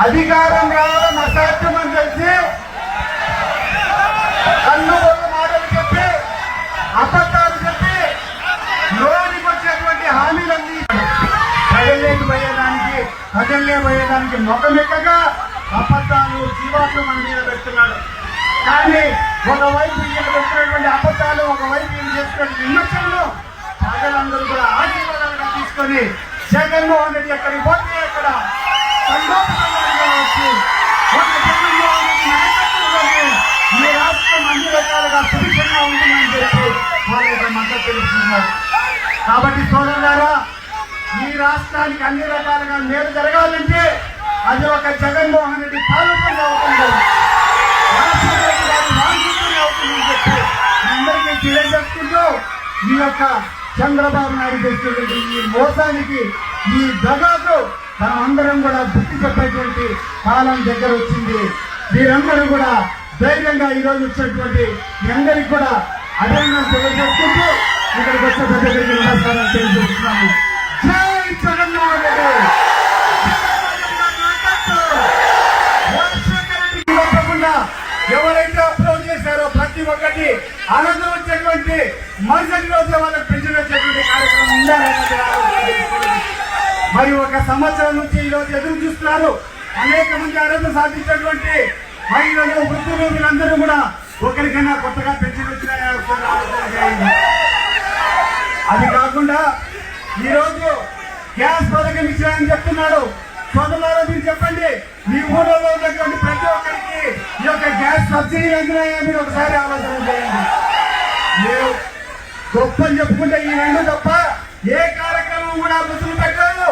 అధికారం రావడం అసాధ్యమని తెలిసి కన్నుగొల్ల మాటలు చెప్పి అబద్ధాలు చెప్పి లోనికి వచ్చేటువంటి హామీలన్నీ ప్రజల్లేకపోయేదానికి మొగమెక్కగా అబద్ధాలు జీవాట్లు మన మీద పెడుతున్నాడు. కానీ ఒకవైపు ఈయన పెట్టినటువంటి అబద్ధాలు, ఒకవైపు ఈయన చేసినటువంటి విమర్శలు ప్రజలందరూ కూడా ఆశీర్వాదాలుగా తీసుకొని జగన్మోహన్ రెడ్డి ఎక్కడికి పోతే అక్కడ సంఘోపంగా వచ్చి జగన్మోహన్ రెడ్డి నాయకత్వంలోనే ఈ రాష్ట్రం అన్ని రకాలుగా సుభిక్షంగా ఉంటుందని చెప్పి వాళ్ళ యొక్క మద్దతు తెలుస్తున్నారు. కాబట్టి సోదరులారా, ఈ రాష్ట్రానికి అన్ని రకాలుగా మేలు జరగాలంటే అది ఒక జగన్మోహన్ రెడ్డి పాలనగా అవుతుంది, రాజశేఖర గారి వారసత్వంగా అవుతుందని చెప్పి అందరికీ తెలియజేసుకుంటూ ఈ యొక్క చంద్రబాబు నాయుడు చేసినటువంటి ఈ మోసానికి, ఈ దగాకు మనమందరం కూడా బుద్ధి చెప్పేటువంటి కాలం దగ్గర వచ్చింది. మీరందరూ కూడా ధైర్యంగా ఈ రోజు వచ్చినటువంటి మీ అందరికి కూడా అభినందనలు తెలియజేసుకుంటూ ఇక్కడికి వచ్చే ప్రజలకి నమస్కారం తెలియజేస్తున్నాము. జై జగన్మోహన్ రెడ్డి. ఎవరైతే అప్లోడ్ చేశారో ప్రతి ఒక్కటి అనంతరం వచ్చేటువంటి మరుసటి రోజు వాళ్ళకి పెన్షన్ వచ్చేటువంటి కార్యక్రమం ఉండాలన్నది. మరి ఒక సంవత్సరం నుంచి ఈ రోజు ఎదురు చూస్తున్నారు. అనేక మంది అర్హత సాధించినటువంటి మహిళలు, వృద్ధులు వీళ్ళందరూ కూడా ఒకరికైనా కొత్తగా పెన్షన్ వచ్చినాయా అది కాకుండా ఈరోజు గ్యాస్ పథకం ఇచ్చారని చెప్తున్నాడు. సోదరులారా, మీరు చెప్పండి, మీ ఊళ్ళలో ఉన్నటువంటి ప్రతి ఒక్కరికి ఈ యొక్క గ్యాస్ సబ్సిడీ అందినాయా మీరు ఒకసారి ఆలోచన చేయండి. మీరు గొప్పని చెప్పుకుంటే ఈ రెండు తప్ప ఏ కార్యక్రమం కూడా ముసులు పెట్టలేదు.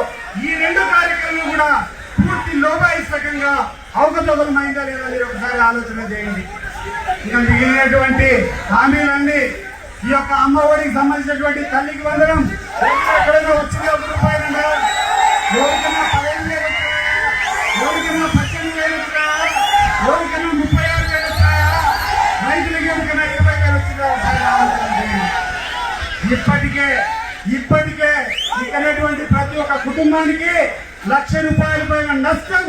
ఈ రెండు కార్యక్రమం కూడా పూర్తి లోపాయిస్తకంగా అవకతవకమైందా లేదా మీరు ఒకసారి ఆలోచన చేయండి. ఇక మిగిలినటువంటి హామీలన్నీ ఈ యొక్క అమ్మఒడికి సంబంధించినటువంటి తల్లికి వందనం ఎక్కడైనా వచ్చింది ₹1 ఎవరికైనా 15,000 వచ్చాయా, ఎవరికైనా 18,000 వచ్చాయా, ఎవరికైనా 36,000 వచ్చాయా, రైతులకి ఎవరికైనా 20,000 వచ్చిందా ఒకసారి ఆలోచన చేయండి. ఇప్పటికే ఇక్కడటువంటి ప్రతి ఒక్క కుటుంబానికి ₹1,00,000 పైన నష్టం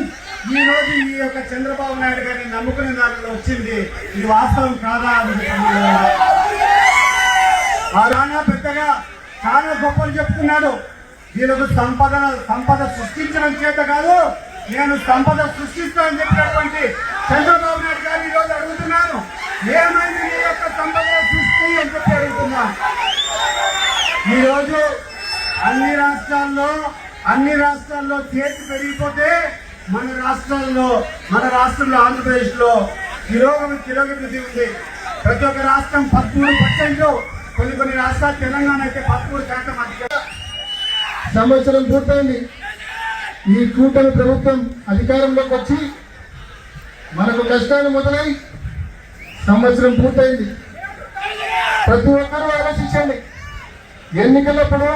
ఈ రోజు ఈ యొక్క చంద్రబాబు నాయుడు గారిని నమ్ముకునే దానిలో వచ్చింది. ఇది వాస్తవం కాదా అని రానా పెద్దగా చాలా గొప్పలు చెప్తున్నాడు. వీళ్ళకు సంపద సృష్టించడం చేత కాదు, నేను సంపద సృష్టిస్తానని చెప్పినటువంటి చంద్రబాబు నాయుడు గారు ఈ రోజు అడుగుతున్నాను, ఏమైంది నీ యొక్క సంపద సృష్టి అని చెప్పి అడుగుతున్నాను. ఈరోజు అన్ని రాష్ట్రాల్లో చేతి పెరిగిపోతే మన రాష్ట్రంలో ఆంధ్రప్రదేశ్ లో తిరోగతి ఉంది. ప్రతి ఒక్క రాష్ట్రం 13%, కొన్ని రాష్ట్రాలు తెలంగాణ అయితే 13%. సంవత్సరం పూర్తయింది. ఈ కూటమి ప్రభుత్వం అధికారంలోకి వచ్చి మనకు కష్టాలు మొదలై సంవత్సరం పూర్తయింది. ప్రతి ఒక్కరూ ఆలోచించండి. ఎన్నికలప్పుడు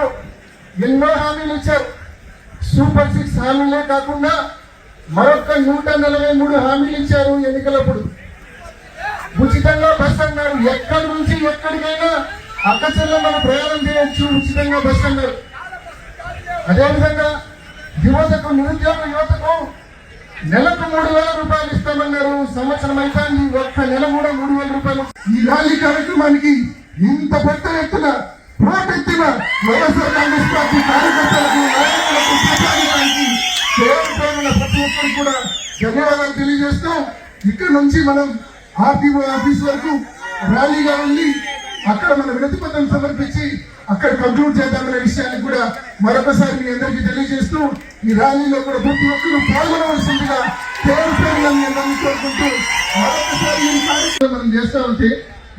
ఎన్నో హామీలు ఇచ్చారు. సూపర్ 6 హామీలే కాకుండా మరొక 143 హామీలు ఇచ్చారు ఎన్నికలప్పుడు. ఉచితంగా బస్ అన్నారు. ఎక్కడి నుంచి ఎక్కడికైనా అక్కచెల్లెమ్మను ప్రయాణం చేయొచ్చు, ఉచితంగా బస్ అన్నారు. అదేవిధంగా నిరుద్యోగ యువతకు నెలకు ₹3,000 ఇస్తామన్నారు. సంవత్సరం అయితే ఒక్క నెల కూడా ₹3,000. ఈ ర్యాలీ కార్యక్రమానికి ఇంత పెద్ద ఎత్తున పోటెత్తిన వైఎస్ఆర్ కాంగ్రెస్ పార్టీ కార్యకర్తలకు, నాయకులకు, ప్రజానికి ప్రతి ఒక్కరికి కూడా ధన్యవాదాలు తెలియజేస్తూ ఇక్కడ నుంచి మనం ఆర్టీఓ ఆఫీస్ వరకు ర్యాలీగా వెళ్ళి అక్కడ మన వినతి పత్రం సమర్పించి అక్కడ కంక్లూడ్ చేద్దామనే విషయాన్ని కూడా మరొకసారి మీ అందరికీ తెలియజేస్తూ ఈ ర్యాలీలో కూడా ప్రతి ఒక్కరు పాల్గొనవలసిందిగా కోరుకుంటూ మరొకసారి ఈ కార్యక్రమం మనం చేస్తా ఉంటే,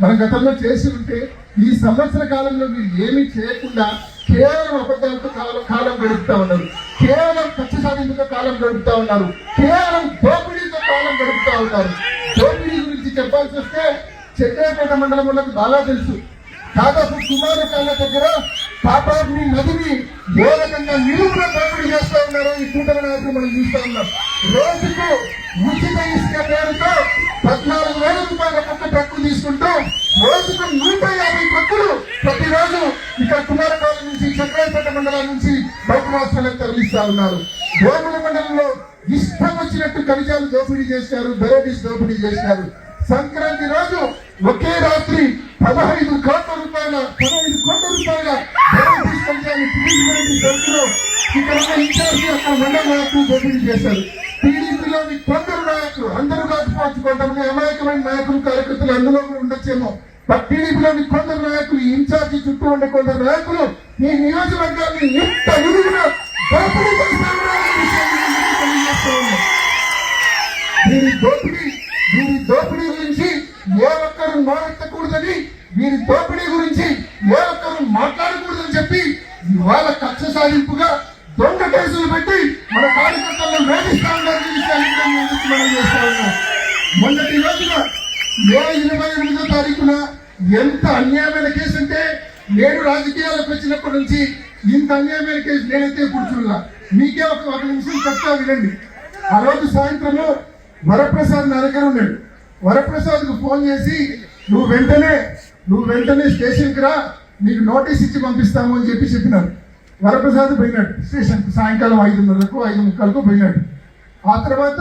మన గతంలో చేసి ఉంటే ఈ సంవత్సర కాలంలో మీరు ఏమీ చేయకుండా కేవలం అబద్ధాలతో కాలం గడుపుతా ఉన్నారు, కేవలం కక్ష సాధింపుతో కాలం గడుపుతా ఉన్నారు, కేవలం దోపిడీతో కాలం గడుపుతా ఉన్నారు. దోపిడీ గురించి చెప్పాల్సి వస్తే చక్రపేట మండలంలో బాగా తెలుసు. దాదాపు సుమారు కాళ్ళ దగ్గర పాపాగ్ని నదిని ఏ రకంగా నిలువున దోపిడీ చేస్తూ ఉన్నారో ఈ కూటమి నాయకులు మనం చూస్తూ ఉన్నాం. రోజుకు ఉచిత ఇసుక పేరుతో ₹14,000 ఒక్కొక్క ట్రక్కు తీసుకుంటూ రోజుకు 150 ట్రక్కులు ప్రతిరోజు ఇక్కడ కుమారపాలెం నుంచి చక్రాయపేట మండలం నుంచి బయట రాష్ట్రాలకు తరలిస్తా ఉన్నారు. వేముల మండలంలో ఇష్టం వచ్చినట్టు కవిజాలు దోపిడీ చేశారు, బెరోడీస్ దోపిడీ చేశారు. సంక్రాంతి రోజు ఒకే రాత్రి 15 కోట్ల రూపాయల బెరోడీస్ కవిజాలు ఇక్కడ ఉన్న ఇన్ఛార్జి అక్కడ మండల నాయకులు దోపిడీ చేశారు. టీడీపీలోని కొందరు నాయకులు, అందరూ కాకపోవచ్చు, కొంతమంది అమాయకమైన నాయకులు కార్యకర్తలు అందులో ఉండొచ్చేమో, బట్ టీడీపీలోని కొందరు నాయకులు, ఇన్ఛార్జి చుట్టూ ఉండే కొందరు నాయకులు ఈ నియోజకవర్గాన్ని ఎంత విలువగా దోపిడీ వీరి దోపిడీ గురించి ఏ ఒక్కరు నోరెత్తకూడదని, వీరి దోపిడీ గురించి ఏ ఒక్కరు మాట్లాడకూడదని చెప్పి ఇవాళ కక్ష సాధింపుగా దొంగ కేసులు పెట్టి మన కార్యకర్తలను వేధిస్తా ఉన్నారు. మనం చేస్తా ఉన్నాం. మొన్నటి రోజున మే 28వ తారీఖున ఎంత అన్యాయమైన కేసు అంటే, నేను రాజకీయాలకు వచ్చినప్పటి నుంచి ఇంత అన్యాయమైన కేసు నేనైతే కూర్చున్నా. మీకే ఒక నిమిషం చెప్తా వినండి. ఆ రోజు సాయంత్రము వరప్రసాద్ నా దగ్గర ఉన్నాడు. వరప్రసాద్ కు ఫోన్ చేసి నువ్వు వెంటనే స్టేషన్కి రా, నీకు నోటీస్ ఇచ్చి పంపిస్తాము అని చెప్పినారు. వరప్రసాద్ పోయినాడు స్టేషన్. సాయంకాలం 5:30కు 5:45కు పోయినాడు. ఆ తర్వాత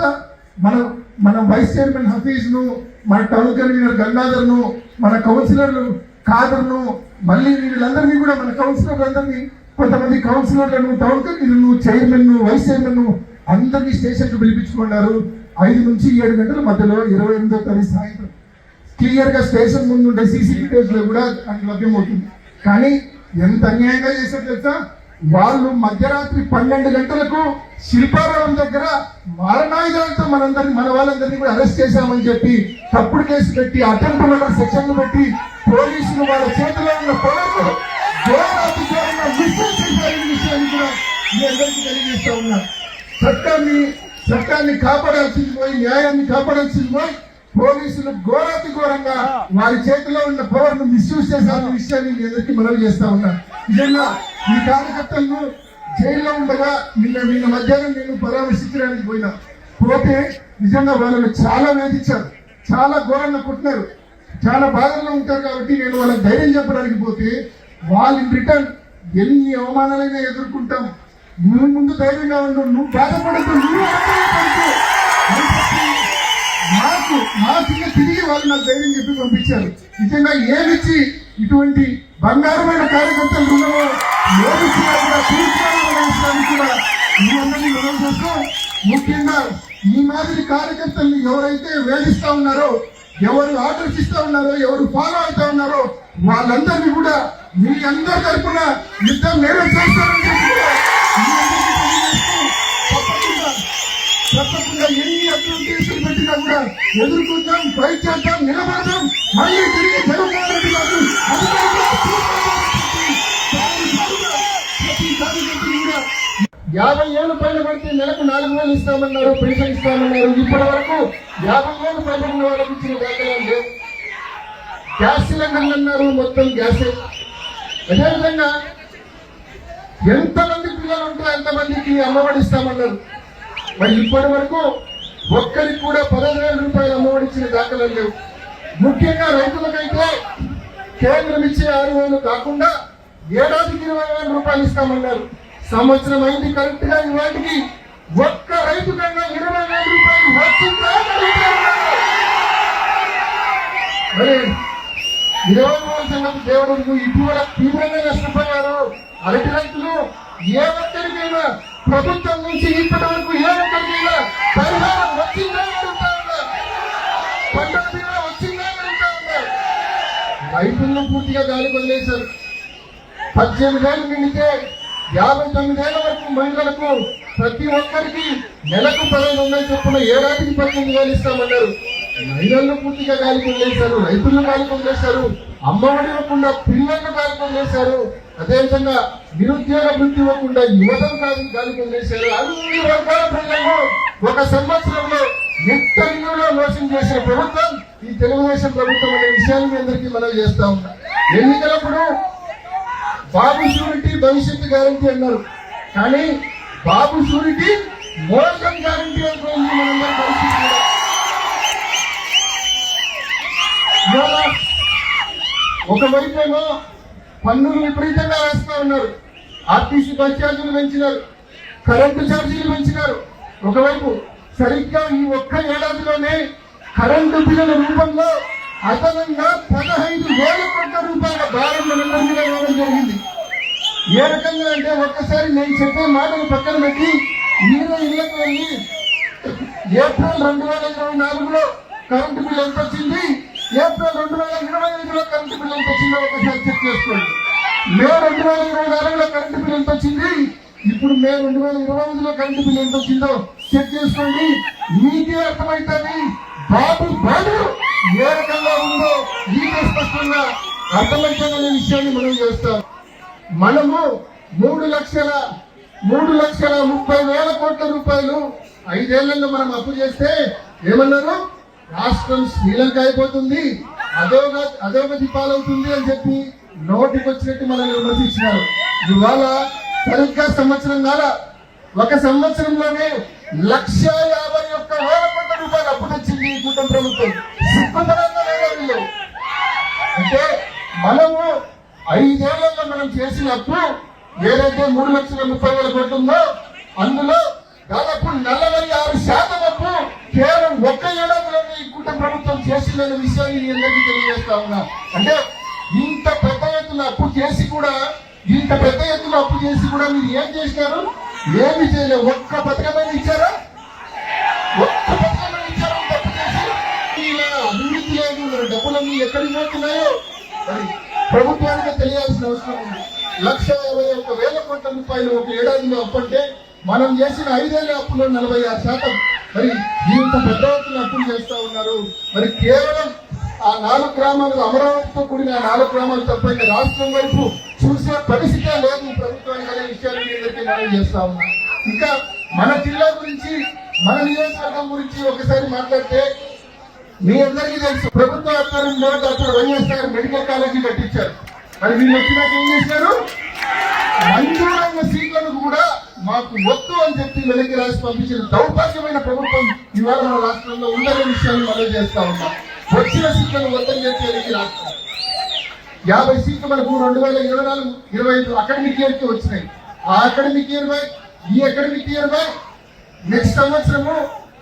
మన వైస్ చైర్మన్ హఫీజ్ ను, మన టౌన్ కన్వీనర్ గంగాధర్ ను, మన కౌన్సిలర్లు ఖాదర్ ను, మళ్ళీ వీళ్ళందరినీ కూడా మన కౌన్సిలర్లందరినీ, కొంతమంది కౌన్సిలర్లను, టౌన్ కన్వీనర్ను, చైర్మన్ ను, వైస్ చైర్మన్ ను అందరినీ స్టేషన్ కు పిలిపించుకున్నారు. 5 నుంచి 7 గంటల మధ్యలో 28వ తారీఖు సాయంత్రం క్లియర్ గా స్టేషన్ ముందు ఉండే సీసీ ఫుటేజ్ లో కూడా దానికి లభ్యమవుతుంది. కానీ ఎంత అన్యాయంగా చేశారు తెలుసా? వాళ్ళు మధ్యరాత్రి 12 గంటలకు శిల్పారావం దగ్గర మారణాయుధాలతో మన వాళ్ళందరినీ కూడా అరెస్ట్ చేశామని చెప్పి తప్పుడు కేసు పెట్టి, అటెంప్ట్ మర్డర్ సెక్షన్లు పెట్టి, పోలీసులు వాళ్ళ చేతిలో ఉన్న పవర్ను ఘోరాతిఘోరంగా మిస్యూజ్ చేశారు. ఈ విషయాన్ని కూడా మీ అందరికీ తెలియజేస్తా ఉన్నా. చట్టాన్ని కాపాడాల్సింది పోయి, న్యాయాన్ని కాపాడాల్సింది పోయి, పోలీసులు ఘోరాతి ఘోరంగా వారి చేతిలో ఉన్న పవర్ ను మిస్యూజ్ చేశారన్న విషయాన్ని మీ అందరికీ మనవి చేస్తా ఉన్నా. నిజంగా ఈ కార్యకర్తలను జైల్లో ఉండగా నిన్న మధ్యాహ్నం నేను పరామర్శించడానికి పోతే నిజంగా వాళ్ళని చాలా వేధించారు, చాలా ఘోరంగా కొట్టినారు, చాలా బాధల్లో ఉంటారు. కాబట్టి నేను వాళ్ళకి ధైర్యం చెప్పడానికి పోతే వాళ్ళు ఇన్ రిటర్న్ ఎన్ని అవమానాలైనా ఎదుర్కొంటాం, నువ్వు ముందు ధైర్యంగా ఉండు, నువ్వు బాధపడద్దు, మాకు తిరిగి వాళ్ళు నాకు ధైర్యం చెప్పి పంపించారు. నిజంగా ఏమిచ్చి ఇటువంటి బంగారమైన కార్యకర్తలు రుణమో ఏమిచ్చినా కూడా తీర్చాలని కూడా మీ అందరినీ మనం చూస్తాం. ముఖ్యంగా ఈ మాదిరి కార్యకర్తల్ని ఎవరైతే వేధిస్తా ఉన్నారో, ఎవరు ఆకర్షిస్తా ఉన్నారో, ఎవరు ఫాలో అవుతా ఉన్నారో వాళ్ళందరినీ కూడా మీ అందరి తరఫున యుద్ధం నేనే చేస్తానని చెప్పి తప్పకుండా ఎన్ని అభివృద్ధి కేసులు పెట్టినా కూడా ఎదుర్కొంటాం, ఫైట్ చేద్దాం, నిలబడతాం. మళ్ళీ తిరిగి జగన్మోహన్ రెడ్డి గారు ప్రతి కార్యకర్తలు కూడా 50 ఏళ్ళు పైన పడితే నెలకు 4,000 ఇస్తామన్నారు, పెన్షన్ ఇస్తామన్నారు. ఇప్పటి వరకు 50 ఏళ్ళు పైన వాళ్ళకి ఇచ్చిన దాఖలాలు. గ్యాస్ సిలిండర్లు అన్నారు, మొత్తం గ్యాసే. అదేవిధంగా ఎంతమంది పిల్లలు ఉంటే అంతమందికి అమ్మఒడి ఇస్తామన్నారు. మరి ఇప్పటి వరకు ఒక్కరికి కూడా 15,000 రూపాయలు అమ్మఒడి ఇచ్చిన దాఖలాలు లేవు. ముఖ్యంగా రైతులకైతే కేంద్రం ఇచ్చే 6,000 కాకుండా ఏడాదికి 20,000 రూపాయలు ఇస్తామన్నారు. సంవత్సరం అయింది కరెక్ట్ గా. ఇవాటికి ఒక్క రైతు కన్నా 20,000 రూపాయలు వచ్చిందా? మరి 20,000 సంగతి దేవుడు ఇటీవల తీవ్రంగా నష్టపోయారు అరటి రైతులు. ఏ ఒక్కరికైనా ప్రభుత్వం నుంచి ఇప్పటి వరకు ఏ ఒక్కరికైనా పరిహారం వచ్చిందా అడుగుతా ఉన్నా, పంట బీమా వచ్చిందా అడుగుతా ఉన్నా. రైతులను పూర్తిగా గాలి వదిలేశారు. 18 ఏళ్ళు నిండితే 59 ఏళ్ల వరకు మహిళలకు ప్రతి ఒక్కరికి నెలకు 15,000 చొప్పున ఏడాదికి 18,000 ఇస్తామన్నారు. మహిళలను పూర్తిగా గాలి వదిలేశారు, రైతులను గాలి వదిలేశారు, అమ్మఒడి ఇవ్వకుండా పిల్లలను గాలి వదిలేశారు. అదేవిధంగా నిరుద్యోగ వృత్తి ఇవ్వకుండా యువతను గాలి వదిలేశారు. అన్ని వర్గాల ప్రజలను ఒక సంవత్సరంలో నిత్యంలో మోసం చేసిన ప్రభుత్వం ఈ తెలుగుదేశం ప్రభుత్వం అనే విషయాన్ని మీ అందరికీ మనం చేస్తా ఉన్నాం. ఎన్నికలప్పుడు బాబు షూరిటీ భవిష్యత్తు గ్యారంటీ అన్నారు, కానీ బాబు షూరిటీ మోసం గ్యారంటీ అయిపోయింది. మనందరం పరిస్థితి ఒకవైపేమో పన్నులు విపరీతంగా వేస్తా ఉన్నారు, ఆర్టీసీ బస్ ఛార్జీలు పెంచినారు, కరెంటు ఛార్జీలు పెంచినారు. ఒకవైపు సరిగ్గా ఈ ఒక్క ఏడాదిలోనే కరెంటు బిల్లుల రూపంలో అదనంగా 15,000 కోట్ల రూపాయల భారం మనందరి మీద వేయడం జరిగింది. ఏ రకంగా అంటే ఒక్కసారి నేను చెప్పే మాటలు పక్కన పెట్టి మీరు ఇళ్లకు వెళ్ళి ఏప్రిల్ 2024లో కరెంటు బిల్లు ఎంత వచ్చింది, ఏప్రిల్ 2025లో కరెంటు బిల్లు ఎంత వచ్చిందో ఒకసారి చెక్ చేసుకోండి. మే 2024లో కరెంటు బిల్లు ఎంత వచ్చింది, ఇప్పుడు మే 2025లో కరెంటు బిల్లు ఎంత వచ్చిందో చెక్ చేసుకోండి. మీకే అర్థమవుతుంది బాబు ఏ రకంగా ఉందో మీకే స్పష్టంగా అర్థమవుతున్న విషయాన్ని మనం చేస్తాం. మనము 3,30,30,000 కోట్ల రూపాయలు 5 ఏళ్లలో మనం అప్పు చేస్తే ఏమన్నారు, రాష్ట్రం శ్రీలంక అయిపోతుంది, అధోగతి పాలవుతుంది అని చెప్పి నోటికి వచ్చినట్టు మనల్ని విమర్శించినారు. ఇవాళ సరిగ్గా సంవత్సరం కాల, ఒక సంవత్సరంలోనే 1,51,000 కోట్ల రూపాయలు అప్పు తెచ్చింది ఈ కూటమి ప్రభుత్వం. అంటే మనము 5 ఏళ్లలో మనం చేసిన అప్పు ఏదైతే 3,30,000 కోట్లు ఉందో అందులో దాదాపు 46% అప్పు కేవలం ఒక్క ఏడాదిలోనే ఈ కూటమి ప్రభుత్వం చేసిందనే విషయాన్ని మీ అందరికీ తెలియజేస్తా ఉన్నా. అంటే ఇంత పెద్ద ఎత్తున అప్పు చేసి కూడా మీరు ఏం చేసినారు, ఏమి చేయలేదు. ఒక్క పథకమైన ఇచ్చారా, ఒక్క పథకమైన ఇచ్చారు తప్పు చేసి. ఇలా అభివృద్ధి లేదు, మరి డబ్బులన్నీ ఎక్కడికి పోతున్నాయో మరి ప్రభుత్వానికి తెలియాల్సిన అవసరం ఉంది. 1,51,000 కోట్ల రూపాయలు ఒక ఏడాదిలో అప్పు అంటే మనం చేసిన 5 ఏళ్ల అప్పులో 46%. మరి ఇంత పెద్ద ఎత్తున అప్పులు చేస్తా ఉన్నారు. మరి కేవలం ఆ 4 గ్రామాలు, అమరావతితో కూడిన 4 గ్రామాలు తప్ప ఇంకా రాష్ట్రం వైపు చూసే పరిస్థితే లేదు ప్రభుత్వానికి అనే విషయాన్ని మీ అందరికీ మనం చేస్తా ఉన్నాం. ఇంకా మన జిల్లా గురించి, మన నియోజకవర్గం గురించి ఒకసారి మాట్లాడితే మీ అందరికీ తెలుసు, ప్రభుత్వ ఆధ్వర్యంలో డాక్టర్ వైఎస్ఆర్ మెడికల్ కాలేజీ కట్టించారు. మరి వీళ్ళు వచ్చినాక ఏం చేశారు, మంజూరైన సీట్లను కూడా మాకు వద్దు అని చెప్పి వెనక్కి రాసి పంపించిన దౌర్భాగ్యమైన ప్రభుత్వం ఇవాళ మన రాష్ట్రంలో ఉందనే విషయాన్ని మనం చేస్తా ఉన్నాం. వచ్చిన సీట్లను వద్దని చెప్పి వెనక్కి రాష్ట్రం 50 సీట్లు మనకు 2024-25 అకాడమిక్ ఇయర్ కి వచ్చినాయి. ఆ అకాడమిక్ ఇయర్ ఈ అకాడమిక్ ఇయర్ నెక్స్ట్ సంవత్సరము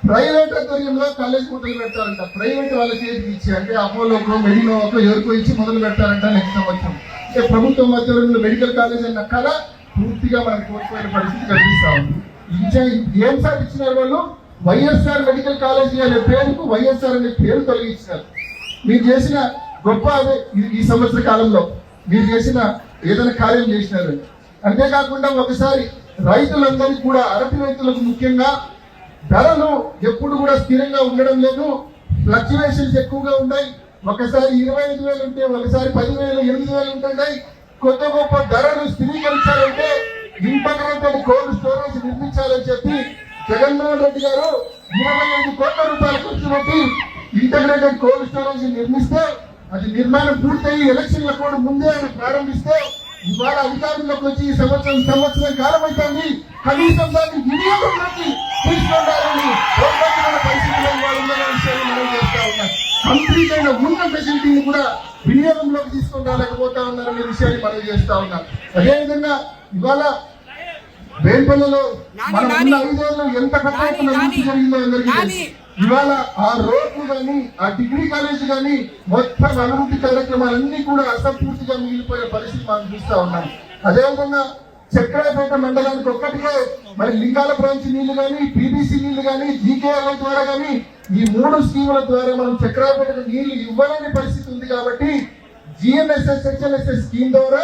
ప్రైవేట్ ఆధ్వర్యంలో కాలేజ్ మొదలు పెడతారంట. ప్రైవేట్ వాళ్ళ చేతికి ఇచ్చి, అంటే అపోలోకో మెడినోకో ఎవరికో ఇచ్చి మొదలు పెడతారంట నెక్స్ట్ సంవత్సరం. అంటే ప్రభుత్వం ఆధ్వర్యంలో మెడికల్ కాలేజ్ అన్న కళ పూర్తిగా మనకు కోల్పోయిన పరిస్థితి కనిపిస్తా ఉంది. ఏం సాధించినారు వాళ్ళు, వైఎస్ఆర్ మెడికల్ కాలేజీ అనే పేరుకు వైఎస్ఆర్ అనే పేరు తొలగించినారు. మీరు చేసిన గొప్ప అదే ఈ సంవత్సర కాలంలో మీరు చేసిన ఏదైనా కార్యం చేసినారు. అంతేకాకుండా ఒకసారి రైతులందరికీ కూడా, అరటి రైతులకు ముఖ్యంగా ధరలు ఎప్పుడు కూడా స్థిరంగా ఉండడం లేదు, ఫ్లక్చువేషన్స్ ఎక్కువగా ఉన్నాయి. ఒకసారి 25,000 ఉంటే ఒకసారి 10,000, 8,000 ఉంటున్నాయి. కొత్త గొప్ప ధరలు స్థిరీకరించాలంటే ఇంటగ్రేటెడ్ కోల్డ్ స్టోరేజ్ నిర్మించాలని చెప్పి జగన్మోహన్ రెడ్డి గారు 25 కోట్ల రూపాయలు ఖర్చు పెట్టి ఇంటగ్రేటెడ్ కోల్డ్ స్టోరేజ్ నిర్మిస్తే, అది నిర్మాణం పూర్తయి ఎలక్షన్ల కూడా ముందే ఆయన ప్రారంభిస్తే ఇవాళ అధికారంలోకి వచ్చి ఈ సంవత్సరం కాలం అవుతుంది, కనీసం దాన్ని వినియోగంలోకి తీసుకుంటారని పరిస్థితుల్లో ఇవాళ ఉందన్న విషయాన్ని మనం చేస్తా ఉన్నాం. కంప్లీట్ అయిన ఉన్న ఫెసిలిటీని కూడా వినియోగంలోకి తీసుకొని రాలేకపోతా ఉన్నారనే విషయాన్ని మనం చేస్తా ఉన్నాం. అదేవిధంగా ఇవాళ వేంపల్లిలో మనం ఉన్న 5 ఏళ్ళు ఎంత పెద్ద ఎత్తున అభివృద్ధి జరిగిందో అందరికీ తెలుసు. ఇవాళ ఆ రోడ్లు కానీ, ఆ డిగ్రీ కాలేజ్ కానీ, మొత్తం అభివృద్ధి కార్యక్రమాలన్నీ కూడా అసంపూర్తిగా మిగిలిపోయిన పరిస్థితి మనం చూస్తా ఉన్నాం. అదేవిధంగా చక్రాపేట మండలానికి ఒక్కటికే మరి లింగాల బ్రాంచ్ నీళ్లు కానీ, పీబీసీ నీళ్లు కానీ, జీకేఎల్ ద్వారా కానీ, ఈ 3 స్కీముల ద్వారా మనం చక్రాపేటకు నీళ్లు ఇవ్వలేని పరిస్థితి ఉంది. కాబట్టి జిఎన్ఎస్ఎస్, హెచ్ఎన్ఎస్ఎస్ స్కీమ్ ద్వారా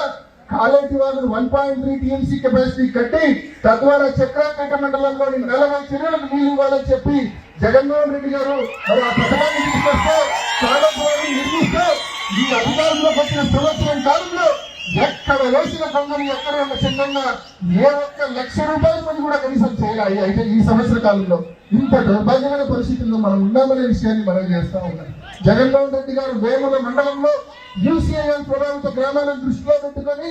కాలేజీ వాళ్ళు 1.3 టీఎంసీ కెపాసిటీ కట్టి తద్వారా చక్రాపేట మండలంలోని 40 చెరువులకు నీళ్లు ఇవ్వాలని చెప్పి జగన్మోహన్ రెడ్డి గారు మరి ఆ పథకాన్ని తీసుకొస్తే కాలేజీ నిర్మిస్తే ఈ అధికారంలోకి వచ్చిన సంవత్సరం కాలంలో ఎక్కడ వేసిన కొంగని ఎక్కడ ఉన్న చిన్నంగా ఏ ఒక్క ₹1,00,000 కూడా కనీసం చేయాలి. అయితే ఈ సంవత్సర కాలంలో ఇంత దౌర్భాగ్యమైన పరిస్థితుల్లో మనం ఉన్నామనే విషయాన్ని మనం చేస్తా ఉన్నాం. జగన్మోహన్ రెడ్డి గారు వేముల మండలంలో యూసీఐఎల్ ప్రభావిత గ్రామాలను దృష్టిలో పెట్టుకొని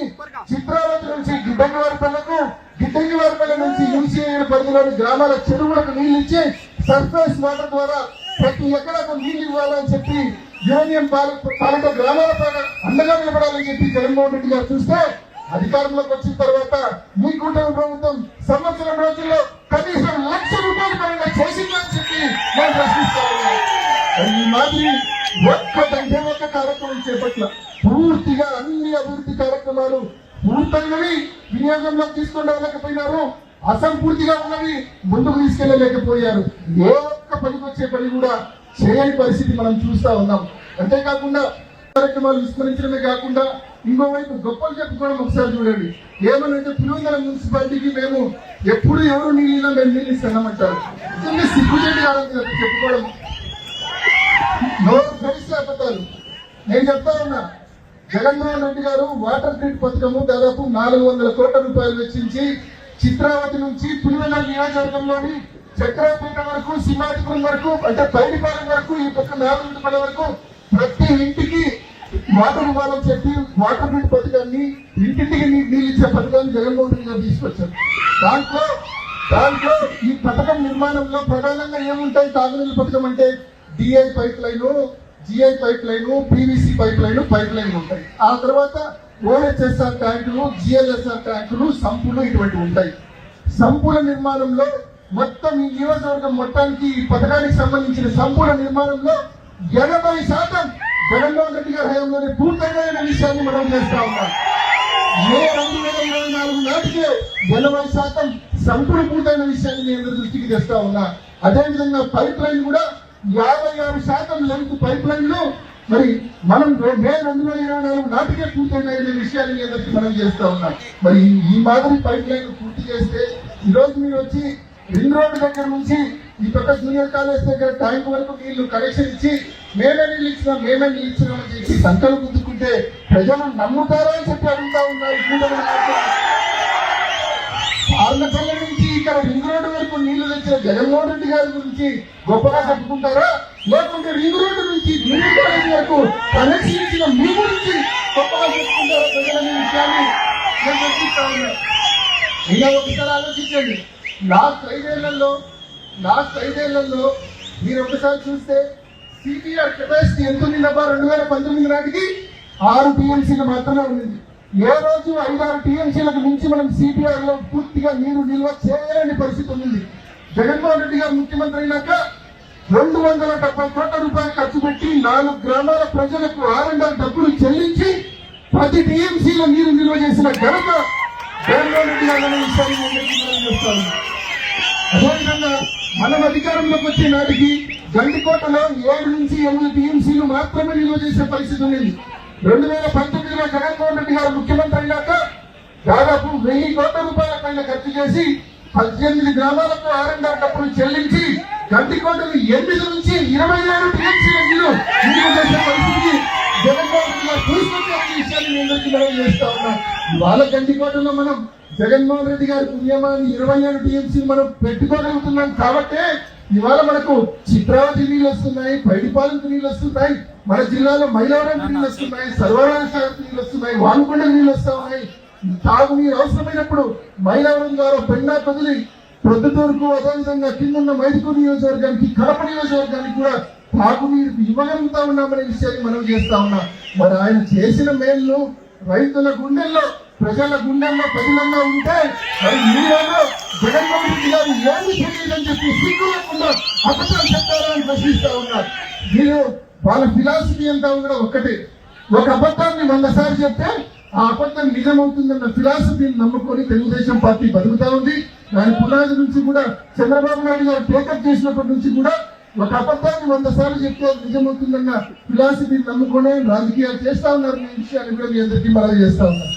చిత్రావతి నుంచి గిడ్డంగివారిపల్లె నుంచి యూసీఐఎల్ పరిధిలోని గ్రామాల చెరువులకు నీళ్లు ఇచ్చి సర్ఫేస్ వాటర్ ద్వారా ప్రతి ఎకరాకు నీళ్లు ఇవ్వాలని చెప్పి యూనియన్ పాలిత గ్రామాల పైన అండగా నిలబడాలని చెప్పి జగన్మోహన్ రెడ్డి గారు చూస్తే అధికారంలోకి వచ్చిన తర్వాత మీ కూటమి ప్రభుత్వం సంవత్సరం రోజుల్లో కనీసం 1,00,000 రూపాయలు పరంగా చేసిందని చెప్పి నేను ప్రశ్నిస్తా ఉన్నాను. ఈ మాదిరి ఒక్కటంటే ఒక్క కార్యక్రమం చేపట్ల పూర్తిగా అన్ని అభివృద్ధి కార్యక్రమాలు పూర్తయినవి వినియోగంలోకి తీసుకొని రాలేకపోయినారు, అసంపూర్తిగా ఉన్నవి ముందుకు తీసుకెళ్లలేకపోయారు. ఏ ఒక్క పనికి వచ్చే పని కూడా చేయని పరిస్థితి మనం చూస్తా ఉన్నాం. అంతేకాకుండా కార్యక్రమాలు విస్మరించడమే కాకుండా ఇంకోవైపు గొప్పలు చెప్పుకోవడం ఒకసారి చూడండి. ఏమనంటే పులివెందుల మున్సిపాలిటీకి మేము ఎప్పుడు ఎవరు నీళ్ళైనా మేము నీళ్ళు ఇస్తామంటారు. నిజంగా సిగ్గుచేటి కాదని చెప్పుకోవడం నోరు గడిస్తే అబద్ధాలు. నేను చెప్తా ఉన్నా, జగన్మోహన్ రెడ్డి గారు వాటర్ గ్రిడ్ పథకము దాదాపు 400 కోట్ల రూపాయలు వెచ్చించి చిత్రావతి నుంచి పులివెందుల నియోజకవర్గంలోని చక్రాపేట వరకు, సింహాచలం వరకు, అంటే పైడిపాలెం వరకు, ఈ పక్క నాలుగుపల్లి వరకు ప్రతి ఇంటికి వాటర్ ఇవ్వాలని చెప్పి వాటర్ గ్రిడ్ పథకాన్ని, ఇంటింటికి నీళ్ళు ఇచ్చే పథకాన్ని జగన్మోహన్ రెడ్డి గారు తీసుకొచ్చారు. దాంట్లో ఈ పథకం నిర్మాణంలో ప్రధానంగా ఏముంటాయి? తాగునీళ్ళ పథకం అంటే DI pipe line, GI pipe line, PVC pipe line ఉంటాయి. ఆ తర్వాత ఓహెచ్ఎస్ఆర్ ట్యాంకులు, జిఎల్ఎస్ఆర్ ట్యాంకులు, సంపులు ఇటువంటివి ఉంటాయి. సంపుల నిర్మాణంలో మొత్తం ఈ నియోజకవర్గం మొత్తానికి ఈ పథకానికి సంబంధించిన సంపూర్ణ నిర్మాణంలో 80% జగన్మోహన్ రెడ్డి గారి హయాంలోనే పూర్తయిన విషయాన్ని మనం చేస్తా ఉన్నాం. మే 2024 నాటికే 80% సంపూర్ణ పూర్తయిన విషయాన్ని మీ అందరి దృష్టికి తెస్తా ఉన్నా. అదేవిధంగా పైప్ లైన్ కూడా 56% లెంత్ పైప్ లైన్లు మరి మనం మే 2024 నాటికే పూర్తయిన విషయాన్ని మీ అందరికి మనం చేస్తా ఉన్నాం. మరి ఈ మాదిరి పైప్ లైన్ పూర్తి చేస్తే ఈ రోజు మీరు వచ్చి రింగ్ రోడ్డు దగ్గర నుంచి ఈ పక్క జూనియర్ కాలేజ్ దగ్గర ట్యాంక్ వరకు నీళ్లు కనెక్షన్ ఇచ్చి మేమే నీళ్ళు ఇచ్చినామని చెప్పి సంకల్పం గుద్దుకుంటే ప్రజలు నమ్ముతారా అని చెప్పి అడుగుతా ఉన్నారు. ఆర్లపల్లి నుంచి ఇక్కడ రింగ్ రోడ్డు వరకు నీళ్లు తెచ్చిన జగన్మోహన్ రెడ్డి గారి గురించి గొప్పగా చెప్పుకుంటారా, లేకుంటే రింగ్ రోడ్డు నుంచి జూనియర్ కాలేజ్ వరకు కనెక్షన్ ఇచ్చిన మీ గురించి గొప్పగా చెప్పుకుంటారా ప్రజలనే విషయాన్ని నేను ప్రశ్నిస్తా ఉన్నా. ఇలా ఒకసారి ఆలోచించండి. లాస్ట్ ఐదేళ్లలో మీరు ఒకసారి చూస్తే సిపిఆర్ కెపాసిటీ ఎంత ఉందబ్బా? 2019 నాటికి 6 టీఎంసీలు మాత్రమే ఉంది. ఏ రోజు 5-6 టీఎంసీలకు మించి మనం సిపిఆర్ లో పూర్తిగా నీరు నిల్వ చేయలేని పరిస్థితి ఉంది. జగన్మోహన్ రెడ్డి గారు ముఖ్యమంత్రి అయినాక 270 కోట్ల రూపాయలు ఖర్చు పెట్టి 4 గ్రామాల ప్రజలకు R&R డబ్బులు చెల్లించి 10 టీఎంసీల నీరు నిల్వ చేసిన ఘనత జగన్మోహన్ రెడ్డి గారు విషయాన్ని చేస్తాను. అదేవిధంగా మనం అధికారంలోకి వచ్చే నాటికి గండికోటలో 7 నుంచి 8 టీఎంసీలు మాత్రమే నిల్వ చేసే పరిస్థితి ఉంది. 2019లో జగన్మోహన్ రెడ్డి గారు ముఖ్యమంత్రి అయినాక దాదాపు 1000 కోట్ల రూపాయల పైన ఖర్చు చేసి 18 గ్రామాలకు R&R డబ్బులు చెల్లించి గండికోటలు 8 నుంచి 27 టీఎంసీల నీళ్లు నిల్వ చేసే పరిస్థితికి జగన్మోహన్ రెడ్డి గారు తీసుకొచ్చే విషయాన్ని మీ అందరికీ మనం చేస్తా ఉన్నాం. ఇవాళ గండికోటలో మనం జగన్మోహన్ రెడ్డి గారి పుణ్యమాన్ని 27 టీఎంసీలు మనం పెట్టుకోగలుగుతున్నాం కాబట్టి ఇవాళ మనకు చిత్రావతి నీళ్ళు వస్తున్నాయి, పైడిపాలెంకు నీళ్ళు వస్తున్నాయి, మన జిల్లాలో మైలవరంకి నీళ్ళు వస్తున్నాయి, సర్వరాజ నీళ్ళు వస్తున్నాయి, వానుకొండకు నీళ్ళు వస్తా ఉన్నాయి. తాగునీరు అవసరమైనప్పుడు మైలవరం ద్వారా పెన్నా కదిలి ప్రొద్దుటూరుకు, అదేవిధంగా కిందన్న మైదుకూరు నియోజకవర్గానికి, కడప నియోజకవర్గానికి కూడా తాగునీరు ఇవ్వగలుగుతా ఉన్నామనే విషయాన్ని మనం చేస్తా ఉన్నాం. మరి ఆయన చేసిన మేలు రైతుల గుండెల్లో, ప్రజల గుండెల్లో ప్రజలంగా ఉంటే మరి మీరేమో జగన్మోహన్ రెడ్డి గారు ఏమి తెలియదని చెప్పి సిగ్గు లేకుండా అబద్ధాలు చెప్తారని ప్రశ్నిస్తా ఉన్నారు. మీరు వాళ్ళ ఫిలాసఫీ అంతా కూడా ఒక్కటే, ఒక అబద్ధాన్ని 100 సార్లు చెప్తే ఆ అబద్ధం నిజమవుతుందన్న ఫిలాసఫీని నమ్ముకొని తెలుగుదేశం పార్టీ బతుకుతా ఉంది. దాని పునాది నుంచి కూడా చంద్రబాబు నాయుడు గారు టేకప్ చేసినప్పటి నుంచి కూడా ఒక అబద్ధాన్ని 100 సార్లు చెప్తే నిజమవుతుందన్న ఫిలాసఫీని నమ్ముకొని రాజకీయాలు చేస్తా ఉన్నారు. ఈ విషయాన్ని కూడా మీ అందరికీ మనం చేస్తా ఉన్నారు.